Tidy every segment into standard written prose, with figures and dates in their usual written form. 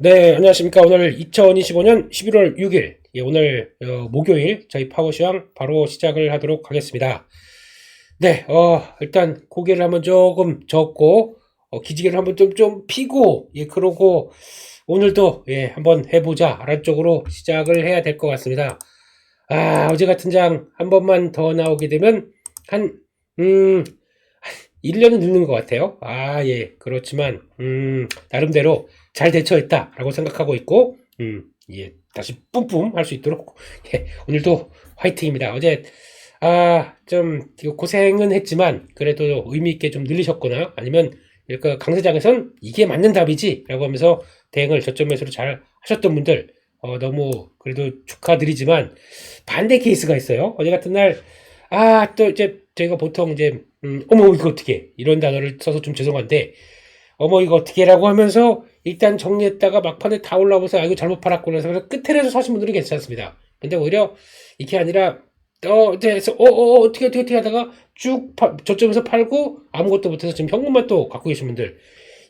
네, 안녕하십니까. 오늘 2025년 11월 6일, 오늘 목요일 저희 파워시황 바로 시작을 하도록 하겠습니다. 네, 일단 고개를 한번 조금 젓고 기지개를 한번 좀 피고 그러고 오늘도 한번 해보자 라는 쪽으로 시작을 해야 될 것 같습니다. 어제 같은 장 한 번만 더 나오게 되면 한 1년은 늦는 것 같아요. 그렇지만, 나름대로 잘 대처했다라고 생각하고 있고, 다시 뿜뿜 할 수 있도록, 오늘도 화이팅입니다. 어제, 좀, 고생은 했지만, 그래도 의미있게 좀 늘리셨거나, 아니면, 이렇게 강세장에선 이게 맞는 답이지, 라고 하면서 대응을 저점 매수로 잘 하셨던 분들, 너무, 그래도 축하드리지만, 반대 케이스가 있어요. 어제 같은 날, 또 이제, 저희가 보통 이제, 어머, 이거 어떻게, 이런 단어를 써서 좀 죄송한데, 어머, 이거 어떻게라고 하면서, 일단 정리했다가 막판에 다 올라오면서, 이거 잘못 팔았구나 해서 끝에라도 사신 분들이 괜찮습니다. 근데 오히려, 이게 아니라, 어떻게 하다가 저점에서 팔고, 아무것도 못해서 지금 현금만 또 갖고 계신 분들,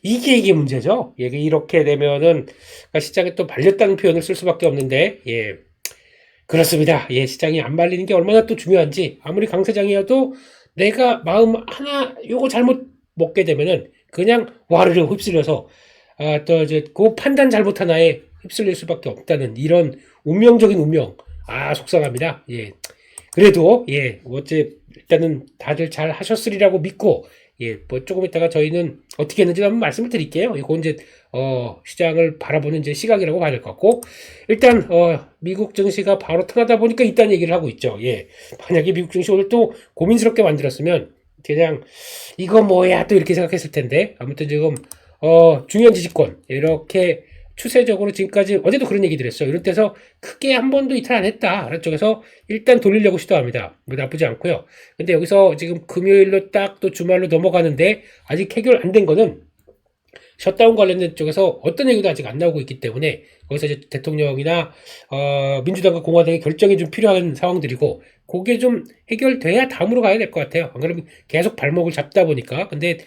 이게 문제죠. 이렇게 되면은, 그러니까 시장에 또 말렸다는 표현을 쓸 수밖에 없는데, 그렇습니다. 시장이 안 말리는 게 얼마나 또 중요한지, 아무리 강세장이어도 내가 마음 하나, 요거 잘못 먹게 되면은, 그냥 와르르 휩쓸려서, 또 이제 그 판단 잘못 하나에 휩쓸릴 수밖에 없다는 이런 운명적인 운명. 속상합니다. 그래도, 어째, 일단은 다들 잘 하셨으리라고 믿고, 뭐 조금 있다가 저희는 어떻게 했는지 한번 말씀을 드릴게요. 이거 이제, 시장을 바라보는 이제 시각이라고 봐야 될 것 같고, 일단, 미국 증시가 바로 턴하다 보니까 이딴 얘기를 하고 있죠. 만약에 미국 증시 오늘 또 고민스럽게 만들었으면, 그냥, 이거 뭐야, 또 이렇게 생각했을 텐데, 아무튼 지금, 중요한 지지권, 이렇게, 추세적으로 지금까지 어제도 그런 얘기들 했어요. 이런 데서 크게 한 번도 이탈 안 했다. 라는 쪽에서 일단 돌리려고 시도합니다. 뭐 나쁘지 않고요. 근데 여기서 지금 금요일로 딱 또 주말로 넘어가는데 아직 해결 안 된 거는 셧다운 관련된 쪽에서 어떤 얘기도 아직 안 나오고 있기 때문에 거기서 이제 대통령이나 민주당과 공화당의 결정이 좀 필요한 상황들이고 그게 좀 해결돼야 다음으로 가야 될 것 같아요. 안 그러면 계속 발목을 잡다 보니까 근데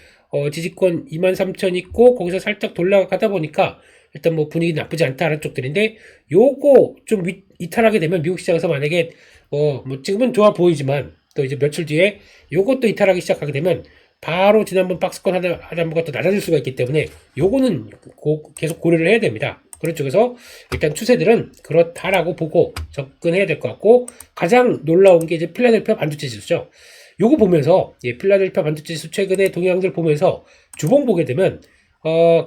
지지권 23,000 있고 거기서 살짝 돌아가다 보니까 일단 뭐 분위기 나쁘지 않다라는 쪽들인데 요거 좀 이탈하게 되면 미국 시장에서 만약에 뭐 지금은 좋아 보이지만 또 이제 며칠 뒤에 요것도 이탈하기 시작하게 되면 바로 지난번 박스권 하단부가 또 낮아질 수가 있기 때문에 요거는 계속 고려를 해야 됩니다. 그런 쪽에서 일단 추세들은 그렇다라고 보고 접근해야 될 것 같고 가장 놀라운 게 이제 필라델피아 반도체 지수죠. 요거 보면서 필라델피아 반도체 지수 최근의 동향들 보면서 주봉 보게 되면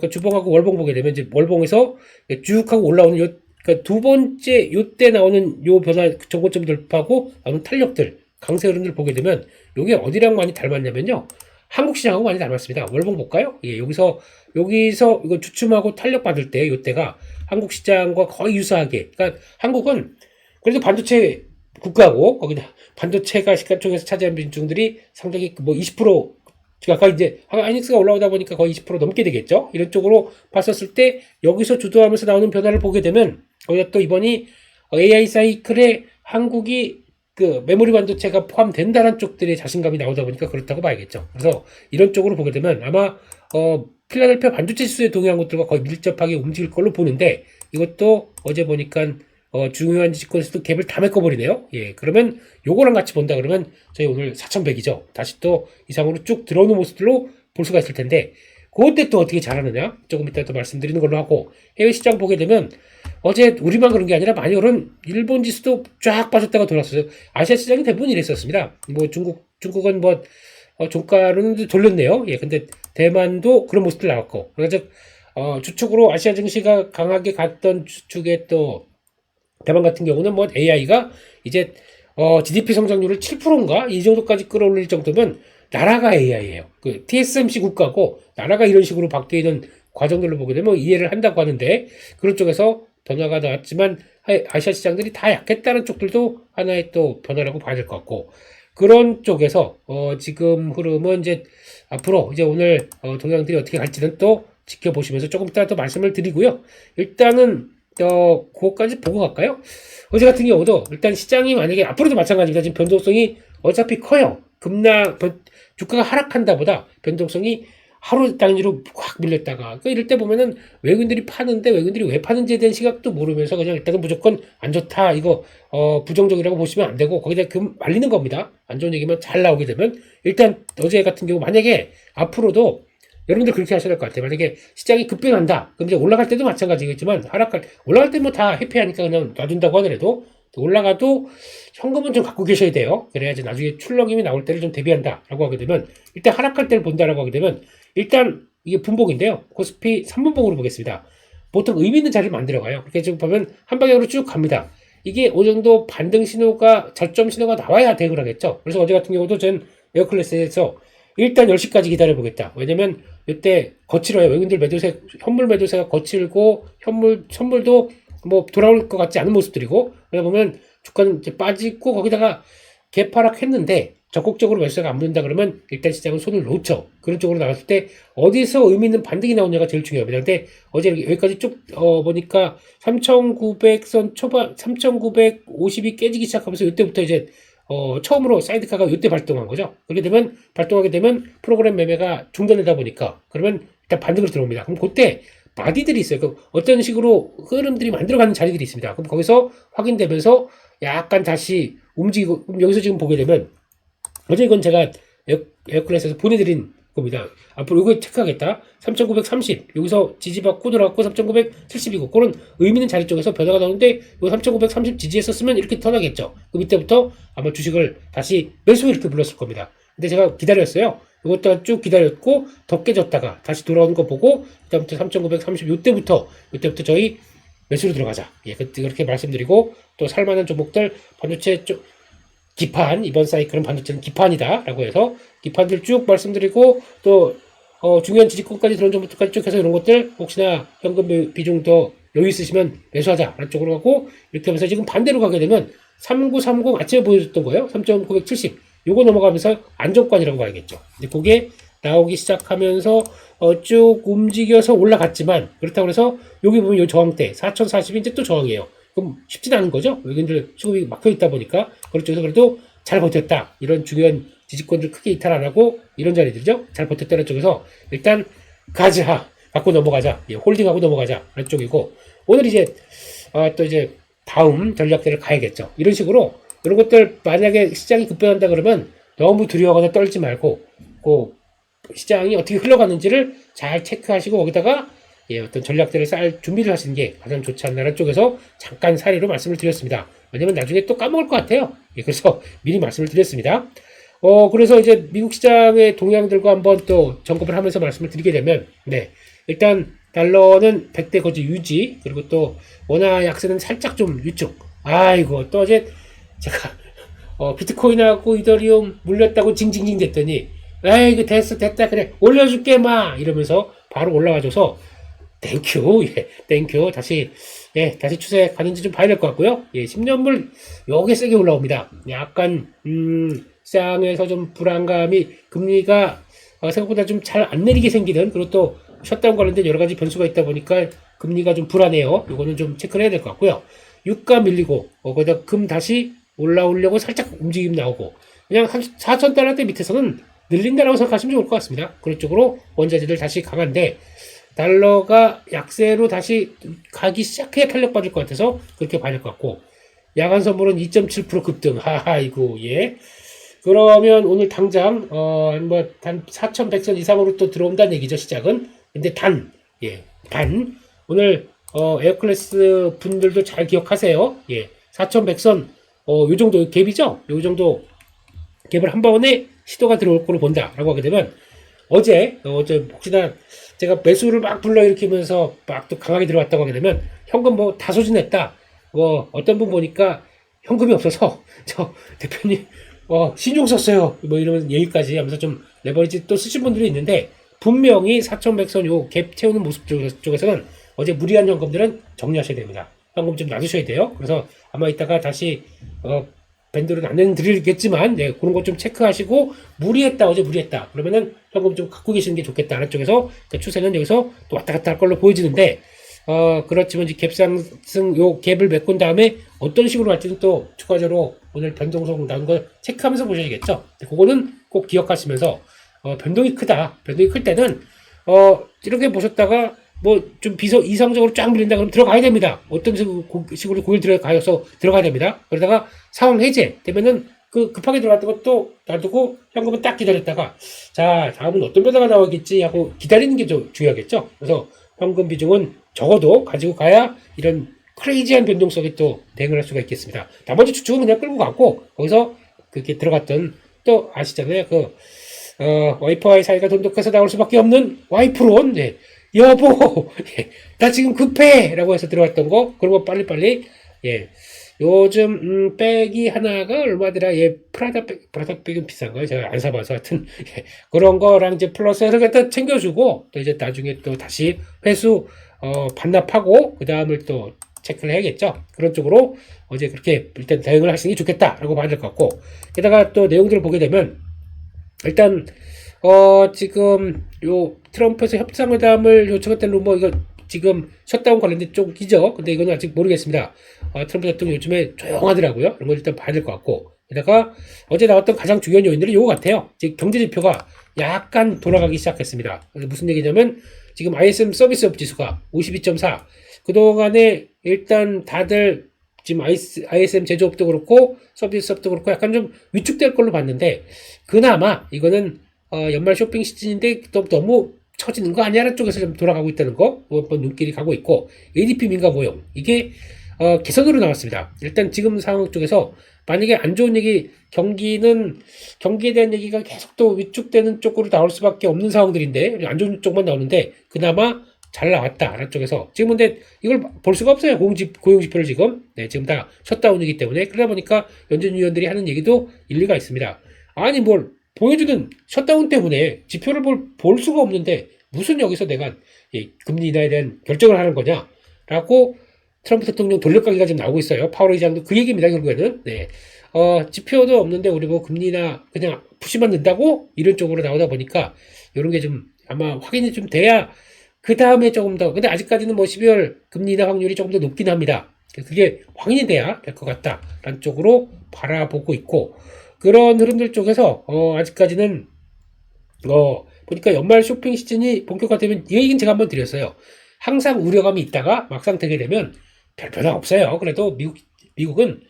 그 주봉하고 월봉 보게 되면 이제 월봉에서 쭉 하고 올라오는 그러니까 두 번째 요때 나오는 요 변화 정고점 돌파하고 나오는 탄력들 강세 흐름들 보게 되면 요게 어디랑 많이 닮았냐면요. 한국 시장하고 많이 닮았습니다. 월봉 볼까요? 여기서 이거 주춤하고 탄력 받을 때 요때가 한국 시장과 거의 유사하게 그러니까 한국은 그래도 반도체 국가고 거기다 반도체가 시가총액에서 차지하는 비중들이 상당히 뭐 20% 아까 이제 하이닉스가 올라오다 보니까 거의 20% 넘게 되겠죠. 이런 쪽으로 봤었을 때 여기서 주도하면서 나오는 변화를 보게 되면 거기다 또 이번이 AI 사이클에 한국이 그 메모리 반도체가 포함된다는 쪽들의 자신감이 나오다 보니까 그렇다고 봐야겠죠. 그래서 이런 쪽으로 보게 되면 아마 필라델피아 반도체 지수에 동의한 것들과 거의 밀접하게 움직일 걸로 보는데 이것도 어제 보니까 중요한 지권에서도 갭을 다 메꿔버리네요. 그러면 요거랑 같이 본다 그러면 저희 오늘 4,100이죠. 다시 또 이상으로 쭉 들어오는 모습들로 볼 수가 있을 텐데 그때 또 어떻게 잘하느냐 조금 이따 또 말씀드리는 걸로 하고 해외 시장 보게 되면 어제 우리만 그런 게 아니라 많이 오른 일본 지수도 쫙 빠졌다가 돌았어요. 아시아 시장이 대부분 이랬었습니다. 뭐 중국은 뭐 종가로는 돌렸네요. 근데 대만도 그런 모습들 나왔고 그래서 주축으로 아시아 증시가 강하게 갔던 주축에 또 대만 같은 경우는 뭐 AI가 이제 GDP 성장률을 7%인가 이 정도까지 끌어올릴 정도면 나라가 AI예요. 그 TSMC 국가고 나라가 이런 식으로 바뀌는 과정들로 보게 되면 이해를 한다고 하는데 그런 쪽에서 변화가 나왔지만 아시아 시장들이 다 약했다는 쪽들도 하나의 또 변화라고 봐야 될 것 같고 그런 쪽에서 지금 흐름은 이제 앞으로 이제 오늘 동향들이 어떻게 갈지는 또 지켜보시면서 조금 이따 또 말씀을 드리고요. 일단은 그거까지 보고 갈까요? 어제 같은 경우도 일단 시장이 만약에 앞으로도 마찬가지입니다. 지금 변동성이 어차피 커요. 주가가 하락한다 보다 변동성이 하루 단위로 확 밀렸다가 그러니까 이럴 때 보면은 외국인들이 파는데 외국인들이 왜 파는지에 대한 시각도 모르면서 그냥 일단은 무조건 안 좋다 이거 부정적이라고 보시면 안 되고 거기다 말리는 겁니다. 안 좋은 얘기만 잘 나오게 되면 일단 어제 같은 경우 만약에 앞으로도 여러분들 그렇게 하셔야 될 것 같아요. 만약에 시장이 급변한다. 그럼 이제 올라갈 때도 마찬가지겠지만 올라갈 때 뭐 다 해피하니까 그냥 놔둔다고 하더라도 올라가도 현금은 좀 갖고 계셔야 돼요. 그래야지 나중에 출렁임이 나올 때를 좀 대비한다라고 하게 되면 일단 하락할 때를 본다라고 하게 되면 일단 이게 분봉인데요. 코스피 3분봉으로 보겠습니다. 보통 의미 있는 자리를 만들어가요. 그렇게 지금 보면 한 방향으로 쭉 갑니다. 이게 어느 정도 반등 신호가 저점 신호가 나와야 대응을 하겠죠. 그래서 어제 같은 경우도 전 에어클래스에서 일단 10시까지 기다려보겠다. 왜냐면 이때 거칠어요. 외국인들 매도세, 현물 매도세가 거칠고 선물도 뭐 돌아올 것 같지 않은 모습들이고 그러다 보면 주가는 이제 빠지고 거기다가 개파락했는데 적극적으로 매수세가 안 붙는다 그러면 일단 시장은 손을 놓죠. 그런 쪽으로 나갔을 때 어디서 의미 있는 반등이 나오냐가 제일 중요합니다. 근데 어제 여기까지 쭉 보니까 3,900선 초반 3,950이 깨지기 시작하면서 이때부터 이제 처음으로 사이드카가 이때 발동한 거죠. 그렇게 되면 발동하게 되면 프로그램 매매가 중단되다 보니까 그러면 일단 반등으로 들어옵니다. 그럼 그때 바디들이 있어요. 그 어떤 식으로 흐름들이 만들어가는 자리들이 있습니다. 그럼 거기서 확인되면서 약간 다시 움직이고 여기서 지금 보게 되면 어제 이건 제가 에어클래스에서 보내드린 겁니다. 앞으로 이거 체크하겠다. 3,930 여기서 지지받고 들어갔고 3,970이고 그런 의미 있는 자리 쪽에서 변화가 나오는데 이거 3,930 지지했었으면 이렇게 턴하겠죠. 그럼 이때부터 아마 주식을 다시 매수 이렇게 불렀을 겁니다. 근데 제가 기다렸어요. 이것도 쭉 기다렸고 더 깨졌다가 다시 돌아오는 거 보고 그다음부터 3,930 이때부터 저희 매수로 들어가자. 예, 그렇게 말씀드리고 또 살만한 종목들 반도체 쪽 기판 이번 사이클은 반도체는 기판이다라고 해서 기판들 쭉 말씀드리고 또 중요한 지지권까지 들어온 종목들까지 쭉 해서 이런 것들 혹시나 현금 비중 더 여유 있으시면 매수하자 라는 쪽으로 가고 이렇게 하면서 지금 반대로 가게 되면 3930 아침에 보여줬던 거예요. 3,970 요거 넘어가면서 안정권이라고 봐야겠죠. 근데 그게 나오기 시작하면서 쭉 움직여서 올라갔지만 그렇다고 해서 여기 보면 요 저항대 4040이 이제 또 저항이에요. 그럼 쉽진 않은 거죠. 외국인들 수급이 막혀 있다 보니까 그렇죠. 그래도 잘 버텼다. 이런 중요한 지지권들 크게 이탈 안 하고 이런 자리들이죠. 잘 버텼다는 쪽에서 일단 가자 갖고 넘어가자. 예, 홀딩하고 넘어가자 라는 쪽이고 오늘 이제 또 이제 다음 전략들을 가야겠죠. 이런 식으로 이런 것들 만약에 시장이 급변한다 그러면 너무 두려워하거나 떨지 말고 그 시장이 어떻게 흘러가는지를 잘 체크하시고 거기다가 예, 어떤 전략들을 쌓을 준비를 하시는 게 가장 좋지 않나라는 쪽에서 잠깐 사례로 말씀을 드렸습니다. 왜냐면 나중에 또 까먹을 것 같아요. 예, 그래서 미리 말씀을 드렸습니다. 그래서 이제 미국 시장의 동향들과 한번 또 점검을 하면서 말씀을 드리게 되면, 네, 일단 달러는 100대 거지 유지, 그리고 또 원화 약세는 살짝 좀 위쪽. 아이고, 또 어제 제가 비트코인하고 이더리움 물렸다고 징징징 됐더니, 아이고 됐다 그래 올려줄게 마 이러면서 바로 올라와줘서 땡큐 예 땡큐 다시 추세 가는지 좀 봐야 될 것 같고요. 예 10년물 요게 세게 올라옵니다. 약간 시장에서 좀 불안감이 금리가 생각보다 좀 잘 안 내리게 생기는 그리고 또 셧다운 관련된 여러 가지 변수가 있다 보니까 금리가 좀 불안해요. 요거는 좀 체크를 해야 될 것 같고요. 유가 밀리고 거기다 금 다시 올라오려고 살짝 움직임 나오고 그냥 4,000달러대 밑에서는 늘린다라고 생각하시면 좋을 것 같습니다. 그런 쪽으로 원자재들 다시 강한데 달러가 약세로 다시 가기 시작해야 탄력 받을 것 같아서 그렇게 봐야 될 것 같고 야간 선물은 2.7% 급등 하하이고 예 그러면 오늘 당장 단 4,100선 이상으로 또 들어온다는 얘기죠. 시작은 근데 단 오늘 에어클래스 분들도 잘 기억하세요. 예 4,100선 요 정도 갭이죠. 요 정도 갭을 한 번에 시도가 들어올 거로 본다라고 하게 되면 어제 혹시나 제가 매수를 막 불러일으키면서 막 또 강하게 들어왔다고 하게 되면 현금 뭐 다 소진했다. 어떤 분 보니까 현금이 없어서 저 대표님 신용 썼어요. 뭐 이런 얘기까지 하면서 좀 레버리지 또 쓰신 분들이 있는데 분명히 4,100선 요 갭 채우는 모습 쪽에서는 어제 무리한 현금들은 정리하셔야 됩니다. 현금 좀 놔두셔야 돼요. 그래서 아마 이따가 다시 밴드로는 안 드리겠지만, 네, 그런 것 좀 체크하시고, 어제 무리했다. 그러면은 현금 좀 갖고 계시는 게 좋겠다. 하는 쪽에서, 그 추세는 여기서 또 왔다 갔다 할 걸로 보여지는데, 그렇지만 이제 갭상승, 요 갭을 메꾼 다음에 어떤 식으로 할지는 또 추가적으로 오늘 변동성 나온 거 체크하면서 보셔야겠죠. 그거는 꼭 기억하시면서, 변동이 크다. 변동이 클 때는 이렇게 보셨다가 뭐 좀 이상적으로 쫙 밀린다 그러면 들어가야 됩니다. 어떤 식으로 고일 들어가서 들어가야 됩니다. 그러다가 상황 해제 되면은 그 급하게 들어갔던 것도 놔두고 현금은 딱 기다렸다가 자 다음은 어떤 변화가 나오겠지 하고 기다리는 게 좀 중요하겠죠. 그래서 현금 비중은 적어도 가지고 가야 이런 크레이지한 변동성에 또 대응을 할 수가 있겠습니다. 나머지 주축은 그냥 끌고 가고 거기서 그렇게 들어갔던 또 아시잖아요. 와이프와의 사이가 돈독해서 나올 수밖에 없는 와이프론. 네. 여보, 예, 나 지금 급해! 라고 해서 들어왔던 거, 그런 거 빨리빨리, 예. 요즘, 백이 하나가 얼마더라? 예, 프라다 백은 비싼가요? 제가 안 사봐서 하여튼, 예, 그런 거랑 이제 플러스해서 갖다 챙겨주고, 또 이제 나중에 또 다시 회수, 반납하고, 그 다음을 또 체크를 해야겠죠? 그런 쪽으로, 어제 그렇게 일단 대응을 하시는 게 좋겠다라고 봐야 될 것 같고, 게다가 또 내용들을 보게 되면, 일단, 지금, 트럼프에서 협상회담을 요청했던 루머, 이거 지금 셧다운 관련된 쪽이죠. 근데 이거는 아직 모르겠습니다. 트럼프 대통령 요즘에 조용하더라고요. 이런 걸 일단 봐야 될 것 같고. 게다가 어제 나왔던 가장 중요한 요인들은 이거 같아요. 지금 경제지표가 약간 돌아가기 시작했습니다. 그래서 무슨 얘기냐면, 지금 ISM 서비스업 지수가 52.4. 그동안에 일단 다들 지금 ISM 제조업도 그렇고 서비스업도 그렇고 약간 좀 위축될 걸로 봤는데 그나마 이거는 연말 쇼핑 시즌인데 너무 처지는 거 아니야? 라는 쪽에서 좀 돌아가고 있다는 거 한번 눈길이 가고 있고 ADP 민감 고용 이게 개선으로 나왔습니다. 일단 지금 상황 쪽에서 만약에 안 좋은 얘기 경기에 대한 얘기가 계속 또 위축되는 쪽으로 나올 수밖에 없는 상황들인데 안 좋은 쪽만 나오는데 그나마 잘 나왔다라는 쪽에서 지금 근데 이걸 볼 수가 없어요. 고용지표를 지금 지금 다 셧다운이기 때문에 그러다 보니까 연준 위원들이 하는 얘기도 일리가 있습니다. 아니 뭘 보여주는 셧다운 때문에 지표를 볼 수가 없는데 무슨 여기서 내가 금리 인하에 대한 결정을 하는 거냐라고 트럼프 대통령 돌려가기가 지금 나오고 있어요. 파월 의장도 그 얘기입니다. 결국에는 지표도 없는데 우리 뭐 금리 인하 그냥 푸시만 넣는다고 이런 쪽으로 나오다 보니까 이런 게 좀 아마 확인이 좀 돼야 그 다음에 조금 더, 근데 아직까지는 뭐 12월 금리 인하 확률이 조금 더 높긴 합니다. 그게 확인이 돼야 될 것 같다. 라는 쪽으로 바라보고 있고, 그런 흐름들 쪽에서, 아직까지는, 보니까 연말 쇼핑 시즌이 본격화되면, 이 얘기는 제가 한번 드렸어요. 항상 우려감이 있다가 막상 되게 되면 별 변화 없어요. 그래도 미국은,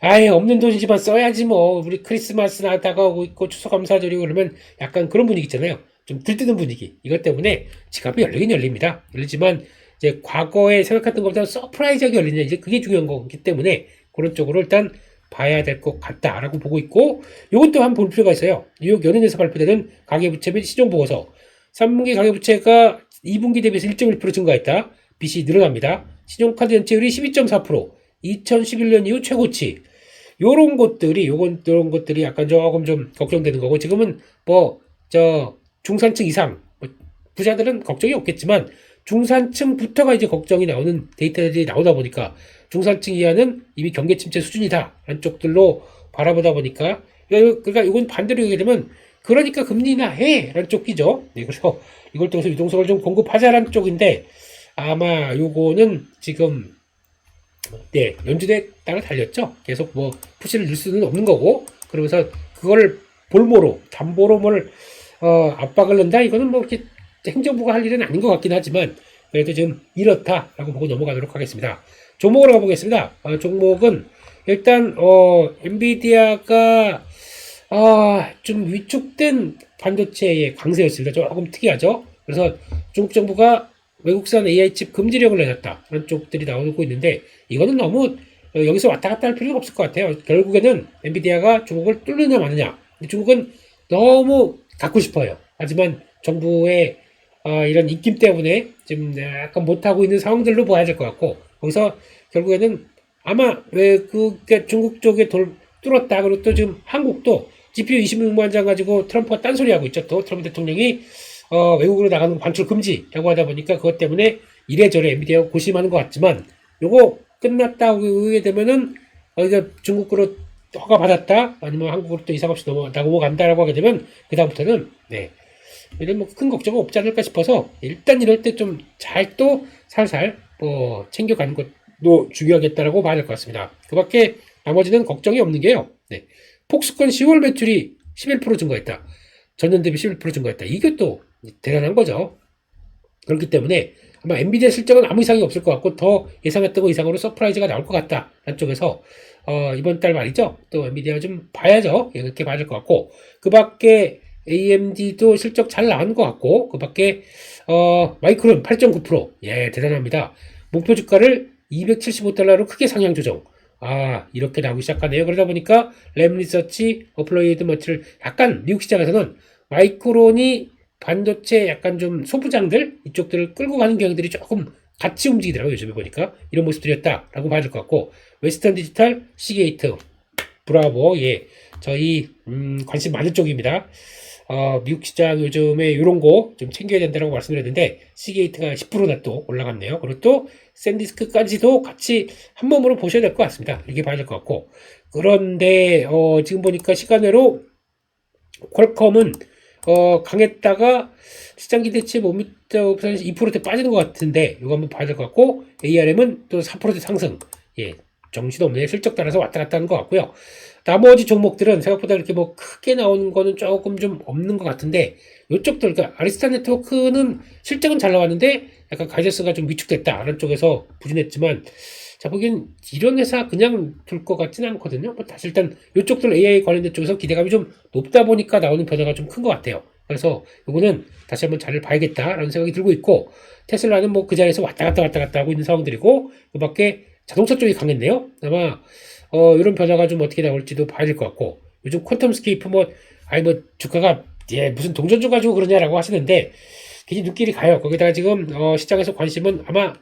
아예 없는 돈이지만 써야지 뭐, 우리 크리스마스나 다가오고 있고 추석 감사절이고 그러면 약간 그런 분위기 있잖아요. 좀 들뜨는 분위기. 이것 때문에 지갑이 열리긴 열립니다. 열리지만 이제 과거에 생각했던 것보다 서프라이즈하게 열리냐 이제 그게 중요한 거기 때문에 그런 쪽으로 일단 봐야 될 것 같다라고 보고 있고 이것도 한번 볼 필요가 있어요. 뉴욕 연은에서 발표되는 가계부채 및 시정보고서 3분기 가계부채가 2분기 대비해서 1.1% 증가했다. 빚이 늘어납니다. 신용카드 연체율이 12.4%, 2011년 이후 최고치. 요런 것들이 약간 조금 좀 걱정되는 거고 지금은 중산층 이상 부자들은 걱정이 없겠지만 중산층부터가 이제 걱정이 나오는 데이터들이 나오다 보니까 중산층 이하는 이미 경계 침체 수준이다 라는 쪽들로 바라보다 보니까 그러니까 이건 반대로 얘기하게 되면 그러니까 금리 인하해 라는 쪽이죠. 그래서 이걸 통해서 유동성을 좀 공급하자라는 쪽인데 아마 요거는 지금 연준에 따라 달렸죠. 계속 뭐 푸시를 넣을 수는 없는 거고 그러면서 그걸 볼모로 담보로 뭘 압박을 넣는다? 이거는 뭐 이렇게 행정부가 할 일은 아닌 것 같긴 하지만 그래도 좀 이렇다라고 보고 넘어가도록 하겠습니다. 종목으로 가보겠습니다. 종목은 일단 엔비디아가 좀 위축된 반도체의 강세였습니다. 조금 특이하죠. 그래서 중국 정부가 외국산 AI 칩 금지령을 내놨다. 그런 쪽들이 나오고 있는데 이거는 너무 여기서 왔다 갔다 할 필요가 없을 것 같아요. 결국에는 엔비디아가 중국을 뚫느냐 마느냐. 중국은 너무 갖고 싶어요. 하지만 정부의 이런 입김 때문에 지금 약간 못하고 있는 상황들로 봐야 될 것 같고 거기서 결국에는 아마 중국 쪽에 뚫었다. 그리고 또 지금 한국도 GPU 26만 장 가지고 트럼프가 딴소리하고 있죠. 또 트럼프 대통령이 외국으로 나가는 거 반출 금지라고 하다 보니까 그것 때문에 이래저래 엔비디아가 고심하는 것 같지만 요거 끝났다고 하게 되면은 중국으로 허가 받았다 아니면 한국으로 또 이상 없이 넘어간다라고 하게 되면 그 다음부터는 이런 뭐 큰 걱정은 없지 않을까 싶어서 일단 이럴 때 좀 잘 또 살살 챙겨가는 것도 중요하겠다라고 봐야 될 것 같습니다. 그밖에 나머지는 걱정이 없는 게요. 폭스콘 10월 매출이 11% 증가했다. 전년 대비 11% 증가했다. 이게 또 대단한 거죠. 그렇기 때문에 아마 엔비디아 실적은 아무 이상이 없을 것 같고 더 예상했던 거 이상으로 서프라이즈가 나올 것 같다. 한쪽에서 이번 달 말이죠. 또 엔비디아 좀 봐야죠. 이렇게 봐야 될 것 같고 그 밖에 AMD도 실적 잘 나온 것 같고 그 밖에 마이크론 8.9% 예 대단합니다. 목표 주가를 275달러로 크게 상향 조정. 이렇게 나오기 시작하네요. 그러다 보니까 램 리서치, 어플로이드 머티를 약간 미국 시장에서는 마이크론이 반도체 약간 좀 소부장들 이쪽들을 끌고 가는 경향들이 조금 같이 움직이더라고요. 요즘에 보니까 이런 모습들이었다라고 봐야 될 것 같고 웨스턴 디지털, 시게이트, 브라보 예 저희 관심 많은 쪽입니다. 미국 시장 요즘에 이런 거 좀 챙겨야 된다고 말씀드렸는데 시게이트가 10%나 또 올라갔네요. 그리고 또 샌디스크까지도 같이 한 몸으로 보셔야 될 것 같습니다. 이렇게 봐야 될 것 같고 그런데 지금 보니까 시간으로 퀄컴은 강했다가 시장 기대치 못 미터 2%대 빠지는 것 같은데 이거 한번 봐야 될 것 같고 ARM은 또 4% 상승 예 정신없네 실적 따라서 왔다 갔다 하는 것 같고요. 나머지 종목들은 생각보다 이렇게 뭐 크게 나오는 거는 조금 좀 없는 것 같은데 이쪽들 그러니까 아리스타 네트워크는 실적은 잘 나왔는데 약간 가이던스가 좀 위축됐다 라는 쪽에서 부진했지만 자 보기엔 이런 회사 그냥 둘 것 같지는 않거든요. 다시 일단 이쪽들 AI 관련된 쪽에서 기대감이 좀 높다 보니까 나오는 변화가 좀 큰 것 같아요. 그래서 이거는 다시 한번 잘 봐야겠다라는 생각이 들고 있고 테슬라는 뭐 그 자리에서 왔다 갔다 하고 있는 상황들이고 그 밖에 자동차 쪽이 강했네요. 아마 이런 변화가 좀 어떻게 나올지도 봐야 될 것 같고 요즘 퀀텀 스케이프 뭐 주가가 예 무슨 동전주 가지고 그러냐라고 하시는데 굉장히 눈길이 가요. 거기다가 지금 시장에서 관심은 아마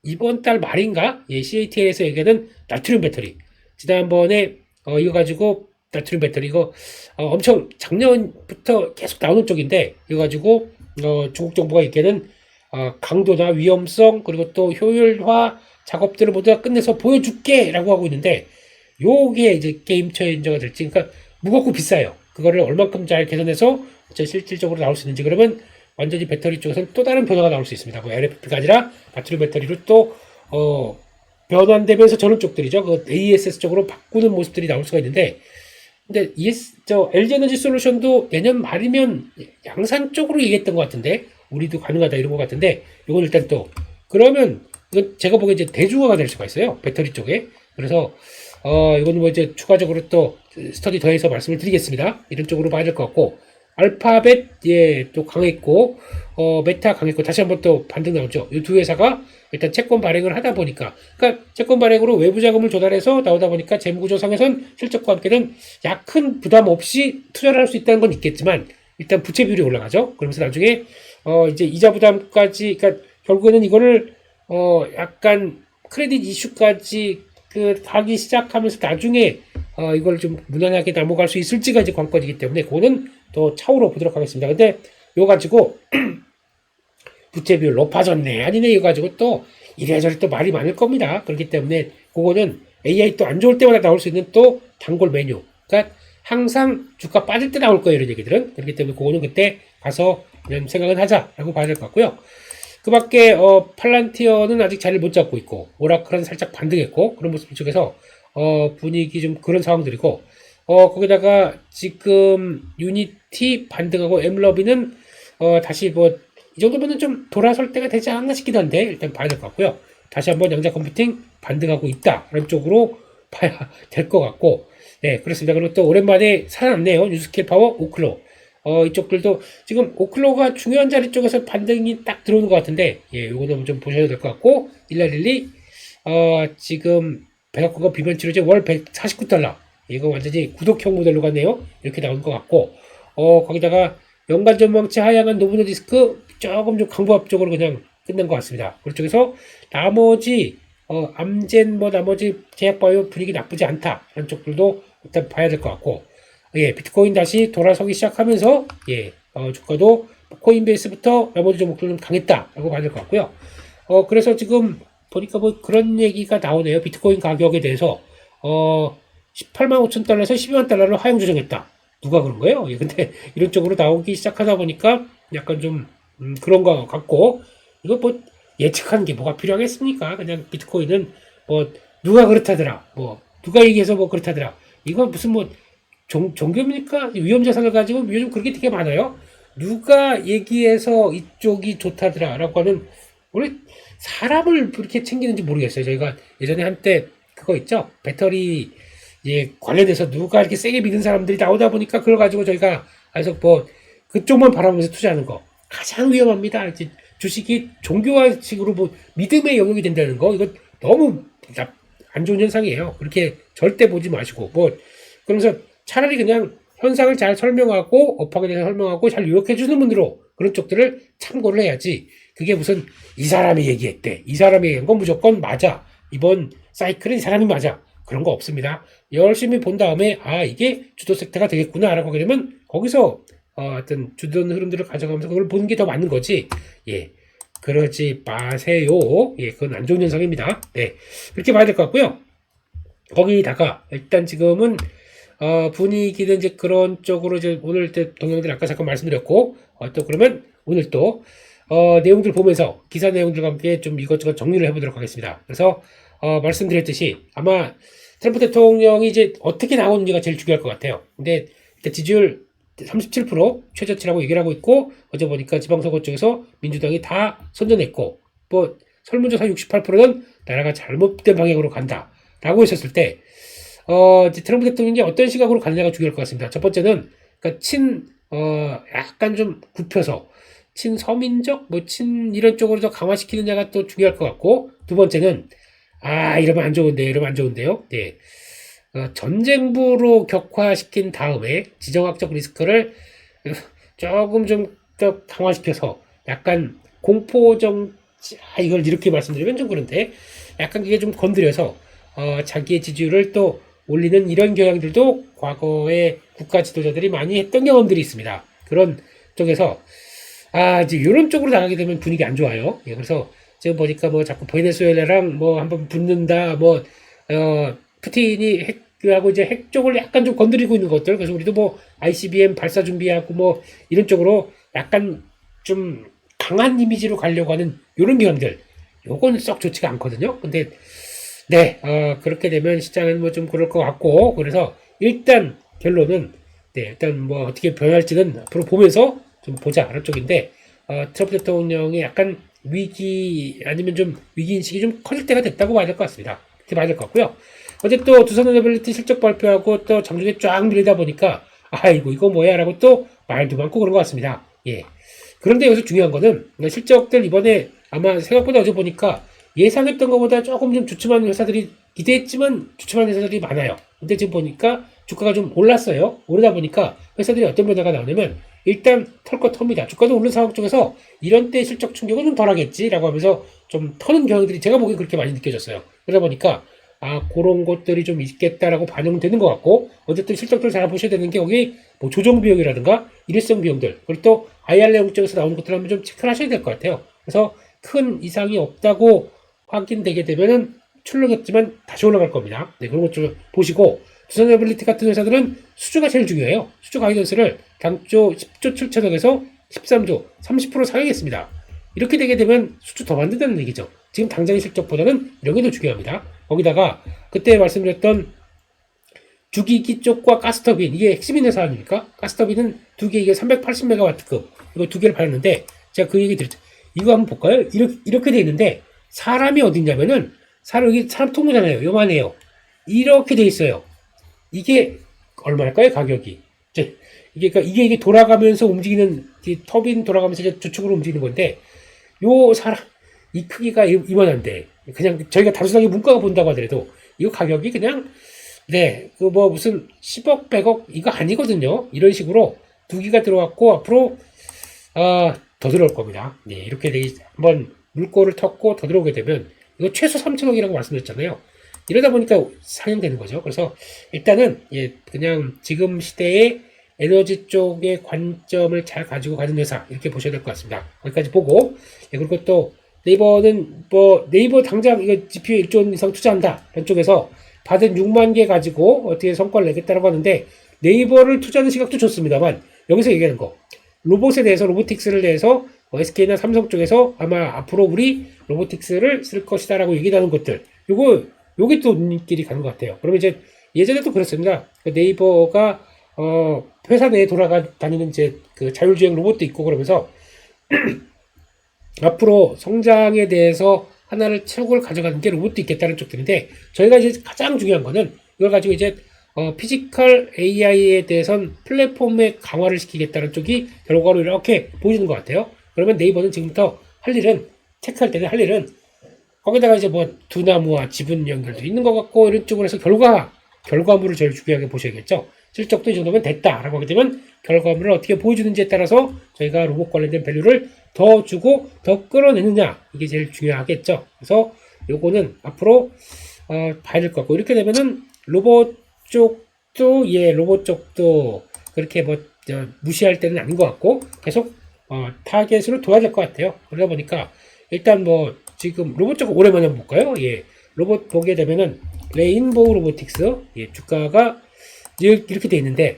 이번 달 말인가 예 CATL에서 얘기하는 나트륨 배터리 지난번에 이거 가지고 나트륨 배터리 이거 엄청 작년부터 계속 나오는 쪽인데 이거 가지고 중국 정부가 얘기하는 강도나 위험성 그리고 또 효율화 작업들을 모두 다 끝내서 보여줄게 라고 하고 있는데 요게 이제 게임 체인저가 될지 그러니까 무겁고 비싸요. 그거를 얼만큼 잘 개선해서 실질적으로 나올 수 있는지 그러면 완전히 배터리 쪽에서는 또 다른 변화가 나올 수 있습니다. 뭐 LFP가 아니라 나트륨 배터리로 또 변환되면서 저런 쪽들이죠. 그 AESS 쪽으로 바꾸는 모습들이 나올 수가 있는데 근데 LG에너지 솔루션도 내년 말이면 양산 쪽으로 얘기했던 것 같은데 우리도 가능하다 이런 것 같은데 이건 일단 또 그러면 이건 제가 보기엔 이제 대중화가 될 수가 있어요. 배터리 쪽에. 그래서 이건 뭐 이제 추가적으로 또 스터디 더해서 말씀을 드리겠습니다. 이런 쪽으로 봐야 될 것 같고 알파벳 예 또 강했고 메타 강했고 다시 한번 또 반등 나오죠. 이 두 회사가 일단 채권 발행을 하다 보니까 그러니까 채권 발행으로 외부 자금을 조달해서 나오다 보니까 재무구조상에선 실적과 함께는 큰 부담 없이 투자를 할 수 있다는 건 있겠지만 일단 부채 비율이 올라가죠. 그러면서 나중에 이제 이자 부담까지 그러니까 결국에는 이거를 약간 크레딧 이슈까지 가기 시작하면서 나중에 이걸 좀 무난하게 넘어갈 수 있을지가 이제 관건이기 때문에 그거는 더 차후로 보도록 하겠습니다. 근데 이거 가지고 부채 비율 높아졌네 아니네 이거 가지고 또 이래저래 또 말이 많을 겁니다. 그렇기 때문에 그거는 AI 또 안 좋을 때마다 나올 수 있는 또 단골 메뉴. 그러니까 항상 주가 빠질 때 나올 거예요 이런 얘기들은. 그렇기 때문에 그거는 그때 가서 그냥 생각은 하자라고 봐야 될 것 같고요. 그 밖에 팔란티어는 아직 자리를 못 잡고 있고 오라클은 살짝 반등했고 그런 모습 쪽에서 분위기 좀 그런 상황들이고 거기다가 지금 유니티 반등하고 엠러비는 다시 뭐 이 정도면은 좀 돌아설 때가 되지 않나 싶기도 한데 일단 봐야 될 것 같고요. 다시 한번 양자 컴퓨팅 반등하고 있다라는 쪽으로 봐야 될 것 같고 네 그렇습니다. 그리고 또 오랜만에 살아났네요. 뉴스케일 파워 오클로 이쪽들도 지금 오클로가 중요한 자리 쪽에서 반등이 딱 들어오는 것 같은데 예 요거는 좀 보셔야 될 것 같고 일라릴리 지금 배합과 비변 치료제 월 149달러 이거 완전히 구독형 모델로 갔네요. 이렇게 나온 것 같고 거기다가 연간 전망치 하향한 노브노 디스크 조금 좀 강보합적으로 그냥 끝낸 것 같습니다. 그쪽에서 나머지 암젠 뭐 나머지 제약바이오 분위기 나쁘지 않다 이런 쪽들도 일단 봐야 될 것 같고 예 비트코인 다시 돌아서기 시작하면서 예 주가도 코인베이스부터 나머지 종목들은 강했다라고 봐야 될 것 같고요. 그래서 지금 보니까 뭐 그런 얘기가 나오네요. 비트코인 가격에 대해서 18만 5천 달러에서 12만 달러를 하향 조정했다. 누가 그런 거예요? 예, 근데 이런 쪽으로 나오기 시작하다 보니까 약간 좀 그런 거 같고 이거 뭐 예측하는 게 뭐가 필요하겠습니까? 그냥 비트코인은 뭐 누가 그렇다더라 뭐 누가 얘기해서 뭐 그렇다더라 이거 무슨 뭐 종교입니까? 위험자산을 가지고 요즘 그렇게 되게 많아요. 누가 얘기해서 이쪽이 좋다더라라고 하는, 원래 사람을 그렇게 챙기는지 모르겠어요. 저희가 예전에 한때 그거 있죠? 배터리 관련해서 누가 이렇게 세게 믿는 사람들이 나오다 보니까 그걸 가지고 저희가 그래서 뭐 그쪽만 바라보면서 투자하는 거 가장 위험합니다. 이제 주식이 종교화식으로 뭐 믿음의 영역이 된다는 거, 이거 너무 안 좋은 현상이에요. 그렇게 절대 보지 마시고, 뭐 그러면서 차라리 그냥 현상을 잘 설명하고 업황에 대해서 설명하고 잘 요약해 주는 분들로 그런 쪽들을 참고를 해야지. 그게 무슨 이 사람이 얘기했대, 이 사람이 얘기한 건 무조건 맞아, 이번 사이클은 이 사람이 맞아, 그런 거 없습니다. 열심히 본 다음에 이게 주도 섹터가 되겠구나 라고 하게 되면 거기서 어떤 주도하는 흐름들을 가져가면서 그걸 보는 게 더 맞는 거지. 그러지 마세요. 그건 안 좋은 현상입니다. 네, 그렇게 봐야 될 것 같고요. 거기다가 일단 지금은 분위기는 이제 그런 쪽으로 이제 오늘 동영들 아까 잠깐 말씀드렸고, 또 그러면 오늘 또 내용들 보면서 기사 내용들과 함께 좀 이것저것 정리를 해보도록 하겠습니다. 그래서 말씀드렸듯이 아마 트럼프 대통령이 이제 어떻게 나오는지가 제일 중요할 것 같아요. 근데 일단 지지율 37% 최저치라고 얘기를 하고 있고, 어제 보니까 지방선거 쪽에서 민주당이 다 선전했고, 뭐 설문조사 68%는 나라가 잘못된 방향으로 간다라고 했었을 때, 이제 트럼프 대통령이 어떤 시각으로 가느냐가 중요할 것 같습니다. 첫 번째는 그러니까 약간 좀 굽혀서 친서민적 이런 쪽으로 더 강화시키느냐가 또 중요할 것 같고, 두 번째는 이러면 안 좋은데, 이러면 안 좋은데요. 네. 전쟁부로 격화시킨 다음에 지정학적 리스크를 조금 좀 더 강화시켜서 약간 공포정치, 이걸 이렇게 말씀드리면 좀 그런데 약간 그게 좀 건드려서 자기의 지지율을 또 올리는 이런 경향들도 과거에 국가 지도자들이 많이 했던 경험들이 있습니다. 그런 쪽에서 이제 이런 쪽으로 나가게 되면 분위기 안 좋아요. 그래서 지금 보니까 뭐 자꾸 베네수엘라랑 뭐 한번 붙는다, 푸틴이 핵하고 이제 핵 쪽을 약간 좀 건드리고 있는 것들. 그래서 우리도 뭐 ICBM 발사 준비하고 뭐 이런 쪽으로 약간 좀 강한 이미지로 가려고 하는 이런 경향들. 요건 썩 좋지가 않거든요. 근데 네, 그렇게 되면 시장은 뭐 좀 그럴 것 같고, 그래서 일단 결론은 일단 뭐 어떻게 변할지는 앞으로 보면서 좀 보자 하는 쪽인데, 트럼프 대통령이 약간 위기 아니면 좀 위기 인식이 좀 커질 때가 됐다고 봐야 될 것 같습니다. 그렇게 봐야 될 것 같고요. 어제 또 두산에너빌리티 실적 발표하고 또 장중에 쫙 밀리다 보니까 이거 뭐야 라고 또 말도 많고 그런 것 같습니다. 그런데 여기서 중요한 거는 실적들 이번에 아마 생각보다 어제 보니까 예상했던 것보다 조금 좀 주춤한 회사들이, 기대했지만 주춤한 회사들이 많아요. 근데 지금 보니까 주가가 좀 올랐어요. 오르다 보니까 회사들이 어떤 변화가 나오냐면 일단 털 거 텁니다. 주가도 오른 상황 쪽에서 이런 때 실적 충격은 좀 덜하겠지라고 하면서 좀 터는 경향들이 제가 보기엔 그렇게 많이 느껴졌어요. 그러다 보니까 그런 것들이 좀 있겠다라고 반영되는 것 같고, 어쨌든 실적들 잘 보셔야 되는 게 여기 뭐 조정 비용이라든가 일회성 비용들, 그리고 또 IR 내용적에서 나오는 것들 한번 좀 체크를 하셔야 될 것 같아요. 그래서 큰 이상이 없다고 확인되게 되면은 출렁였지만 다시 올라갈 겁니다. 그런 것 좀 보시고, 두산에너빌리티 같은 회사들은 수주가 제일 중요해요. 수주 가이던스를 당초 10조 7천억에서 13조 30% 상향했습니다. 이렇게 되게 되면 수주 더 만든다는 얘기죠. 지금 당장의 실적보다는 이런 게 더 중요합니다. 거기다가 그때 말씀드렸던 주기기 쪽과 가스터빈, 이게 핵심인 회사 아닙니까? 가스터빈은 두 개, 이게 380메가와트급, 이거 두 개를 팔았는데, 제가 그 얘기 드렸죠. 이거 한번 볼까요? 이렇게 돼 있는데, 사람이 어딨냐면은, 여기 사람 통로잖아요. 요만해요. 이렇게 돼 있어요. 이게 얼마일까요? 가격이. 이게 돌아가면서 움직이는, 터빈 돌아가면서 이제 주축으로 움직이는 건데, 이 크기가 이만한데, 그냥 저희가 단순하게 문가가 본다고 하더라도, 이거 가격이 그냥, 무슨 10억, 100억, 이거 아니거든요. 이런 식으로 두 기가 들어왔고, 앞으로, 더 들어올 겁니다. 이렇게 한번 물꼬를 텄고 더 들어오게 되면, 이거 최소 3천억이라고 말씀드렸잖아요. 이러다 보니까 상향되는 거죠. 그래서 일단은, 그냥 지금 시대의 에너지 쪽의 관점을 잘 가지고 가는 회사, 이렇게 보셔야 될 것 같습니다. 거기까지 보고, 그리고 또 네이버는 네이버 당장 이거 GPU 1조 원 이상 투자한다. 이런 쪽에서 받은 6만 개 가지고 어떻게 성과를 내겠다라고 하는데, 네이버를 투자하는 시각도 좋습니다만, 여기서 얘기하는 거, 로봇에 대해서, 로보틱스를 대해서 SK나 삼성 쪽에서 아마 앞으로 우리 로보틱스를 쓸 것이다라고 얘기하는 것들, 요게 또 눈길이 가는 것 같아요. 그러면 이제 예전에도 그랬습니다. 네이버가 회사 내에 돌아다니는 이제 그 자율주행 로봇도 있고 그러면서 앞으로 성장에 대해서 하나를 최고를 가져가는 게 로봇도 있겠다는 쪽들인데 저희가 이제 가장 중요한 거는 이걸 가지고 이제 피지컬 AI에 대해선 플랫폼의 강화를 시키겠다는 쪽이 결과로 이렇게 보이는 것 같아요. 그러면 네이버는 지금부터 할 일은 체크할 때는 할 일은 거기다가 이제 뭐 두나무와 지분 연결도 있는 것 같고 이런 쪽으로 해서 결과물을 제일 중요하게 보셔야겠죠. 실적도 이 정도면 됐다라고 하게 되면 결과물을 어떻게 보여주는지에 따라서 저희가 로봇 관련된 밸류를 더 주고 더 끌어내느냐 이게 제일 중요하겠죠. 그래서 요거는 앞으로 봐야 될 것 같고 이렇게 되면은 로봇 쪽도 그렇게 뭐 무시할 때는 아닌 것 같고 계속 타겟으로 둬야 될 것 같아요. 그러다 보니까 일단 뭐 지금 로봇 쪽 오랜만에 한번 볼까요? 예, 로봇 보게 되면은 레인보우 로보틱스 주가가 이렇게 돼 있는데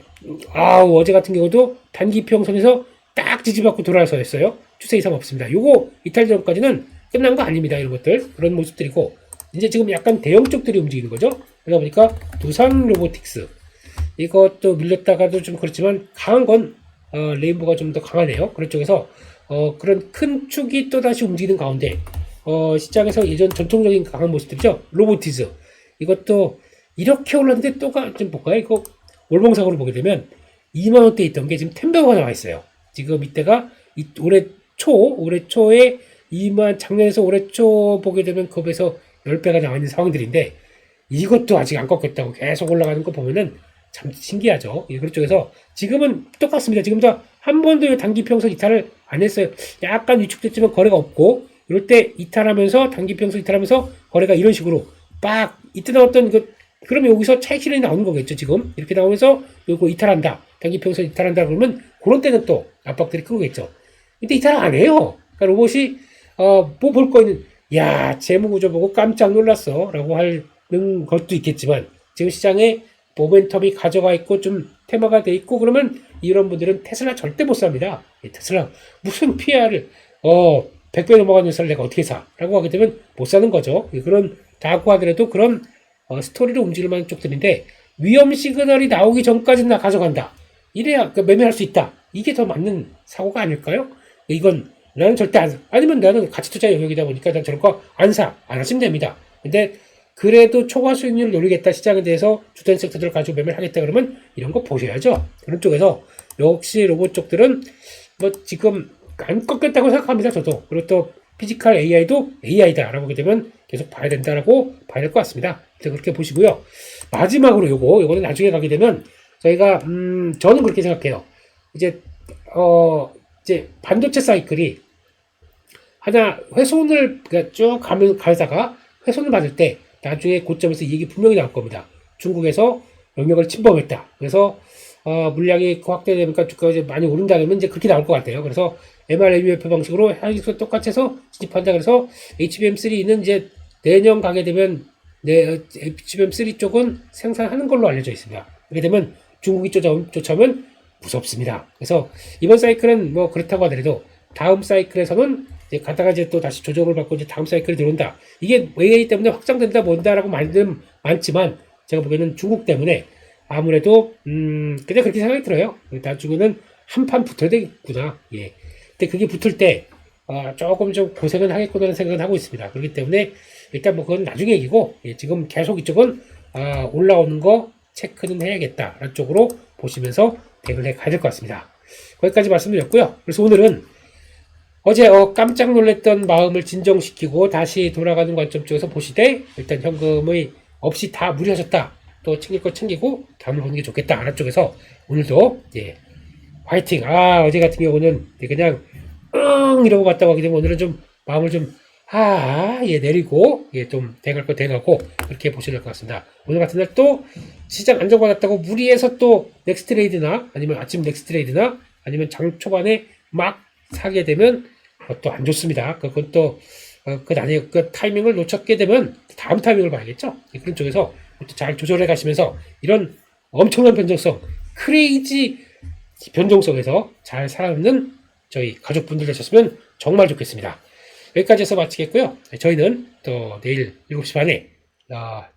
어제 같은 경우도 단기 평선에서 딱 지지받고 돌아서 했어요. 추세 이상 없습니다. 요거 이탈 전까지는 끝난 거 아닙니다. 이런 것들 그런 모습들이고 이제 지금 약간 대형 쪽들이 움직이는 거죠. 그러다 보니까 두산 로보틱스 이것도 밀렸다가도 좀 그렇지만 강한 건 레인보우가 좀 더 강하네요. 그런 쪽에서 그런 큰 축이 또 다시 움직이는 가운데 시장에서 예전 전통적인 강한 모습들이죠. 로보티즈 이것도 이렇게 올랐는데 좀 볼까요? 이거 월봉상으로 보게 되면 2만원대 있던 게 지금 템버가 나와 있어요. 지금 이때가 올해 초에 작년에서 올해 초 보게 되면 급에서 10배가 나와 있는 상황들인데 이것도 아직 안 꺾였다고 계속 올라가는 거 보면은 참 신기하죠. 그쪽에서 지금은 똑같습니다. 지금도 한 번도 단기 평선 이탈을 안 했어요. 약간 위축됐지만 거래가 없고 이럴 때 이탈하면서 단기 평선 이탈하면서 거래가 이런 식으로 빡 이때 나왔던 그러면 여기서 차익 실현이 나오는 거겠죠. 지금 이렇게 나오면서 요거 이탈한다. 단기 평선 이탈한다 그러면 그런 때는 또 압박들이 큰 거겠죠. 근데 이탈 안 해요. 그러니까 로봇이 뭐 볼 거 있는 재무 구조 보고 깜짝 놀랐어 라고 하는 것도 있겠지만 지금 시장에 모멘텀이 가져가 있고 좀 테마가 돼 있고 그러면 이런 분들은 테슬라 절대 못 삽니다. 테슬라 무슨 PR을 100배 넘어가는 회사를 내가 어떻게 사? 라고 하게 되면 못 사는 거죠. 그런 다고 하더라도 그런 스토리를 움직일 만한 쪽들인데 위험 시그널이 나오기 전까지는 나 가져간다. 이래야 매매할 수 있다. 이게 더 맞는 사고가 아닐까요? 이건 나는 절대 아니면 나는 가치 투자 영역이다 보니까 난 저런 거 안 하시면 됩니다. 근데 그래도 초과 수익률을 노리겠다 시장에 대해서 주된 섹터들을 가지고 매매를 하겠다 그러면 이런 거 보셔야죠. 그런 쪽에서 역시 로봇 쪽들은 뭐 지금 안 꺾였다고 생각합니다. 저도. 그리고 또 피지컬 AI도 AI다라고 하게 되면 계속 봐야 된다라고 봐야 될 것 같습니다. 그렇게 보시고요. 마지막으로 요거는 나중에 가게 되면 저희가 저는 그렇게 생각해요. 이제 반도체 사이클이 하나 훼손을 쭉 가다가 훼손을 받을 때 나중에 고점에서 이익이 분명히 나올 겁니다. 중국에서 영역을 침범했다. 그래서 물량이 확대되니까 주가가 이제 많이 오른다 그러면 이제 그렇게 나올 것 같아요. 그래서 MRMUF 방식으로 한식도 똑같이 해서 진입한다. 그래서 HBM3는 이제 내년 가게 되면 HBM3 쪽은 생산하는 걸로 알려져 있습니다. 그렇게 되면 중국이 쫓아오면 무섭습니다. 그래서 이번 사이클은 뭐 그렇다고 하더라도 다음 사이클에서는 이제 가다가 이제 또 다시 조정을 받고 이제 다음 사이클이 들어온다. 이게 AI 때문에 확장된다 뭔다라고 말은 많지만 제가 보기에는 중국 때문에 아무래도 그냥 그렇게 생각이 들어요. 나중에는 한판 붙어야 되겠구나. 근데 그게 붙을 때 조금 좀 고생은 하겠구나라는 생각을 하고 있습니다. 그렇기 때문에 일단 뭐 그건 나중에 얘기고 지금 계속 이쪽은 올라오는 거 체크는 해야겠다라는 쪽으로 보시면서 대응을 해 가야 될 것 같습니다. 거기까지 말씀드렸고요. 그래서 오늘은 어제 깜짝 놀랐던 마음을 진정시키고 다시 돌아가는 관점 쪽에서 보시되 일단 현금의 없이 다 무리하셨다. 또 챙길 거 챙기고 다음을 보는 게 좋겠다. 하는 쪽에서 오늘도 화이팅. 어제 같은 경우는 그냥 이러고 갔다고 하게 되면 오늘은 좀 마음을 좀 내리고 좀 대갈 거 대가고 그렇게 보셔야 될 것 같습니다. 오늘 같은 날 또 시장 안정받았다고 무리해서 또 넥스트레이드나 아니면 아침 넥스트레이드나 아니면 장 초반에 막 사게 되면 또 안 좋습니다. 그건 또 그 타이밍을 놓쳤게 되면 다음 타이밍을 봐야겠죠. 그런 쪽에서 잘 조절해 가시면서 이런 엄청난 변동성, 크레이지 변동성에서 잘 살아남는 저희 가족분들 되셨으면 정말 좋겠습니다. 여기까지 해서 마치겠고요. 저희는 또 내일 7시 반에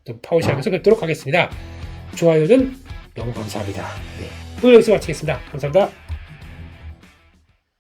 또 파워시장에서 뵙도록 하겠습니다. 좋아요는 너무 감사합니다. 오늘 여기서 마치겠습니다. 감사합니다.